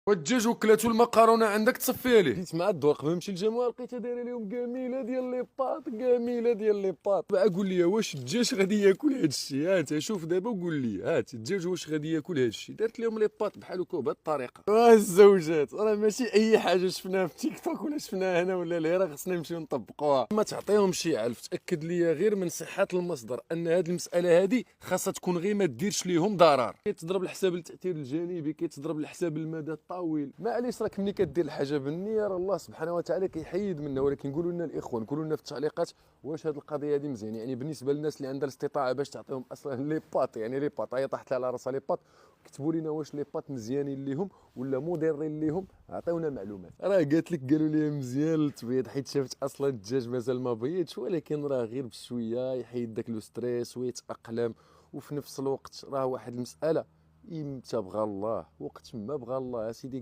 والدجاج وكلاتو المقارونه عندك تصفيها ليه. جيت مع الدور قبل ما نمشي للجامعه لقيتها دايره لهم كاميله ديال لي باط كاميله ديال لي باط. بقى قول لي واش الدجاج غادي ياكل هذا الشيء؟ هات شوف دابا وقول لي هات الدجاج واش غادي ياكل هذا الشيء؟ درت لهم لي باط بحال هكا بهذه الطريقه. الزوجات راه ماشي اي حاجه شفناها في تيك توك ولا شفناها هنا ولا لا، راه خصنا نمشيو نطبقوها. ما تعطيهم شي علف، تاكد لي غير من صحه المصدر ان هذه المساله هذه خاصها تكون غير ما ديرش ليهم ضرر. كيتضرب الحساب التاثير الجانبي، كيتضرب الحساب المدى الطويل. معليش راك ملي كدير الحاجه بالنيه راه الله سبحانه وتعالى كيحيد منها. ولكن قولوا لنا الاخوان، قولوا لنا في التعليقات واش هذه القضيه هذه مزيانه. يعني بالنسبه للناس اللي عندها الاستطاعه باش تعطيهم اصلا لي بات، يعني لي بات هي طاحت على راسها لي بات، كتبوا لنا واش لي بات مزيانين ليهم ولا مضرين ليهم. عطيونا معلومات. راه قالت لك قالوا لي مزيان للتبيض حيت شافت اصلا الدجاج مازال ما بيضش، ولكن راه غير بشويه يحيد داك لو ستريس ويتاقلم. وفي نفس الوقت راه واحد المساله، امتى بغى الله وقت ما بغى الله سيدي.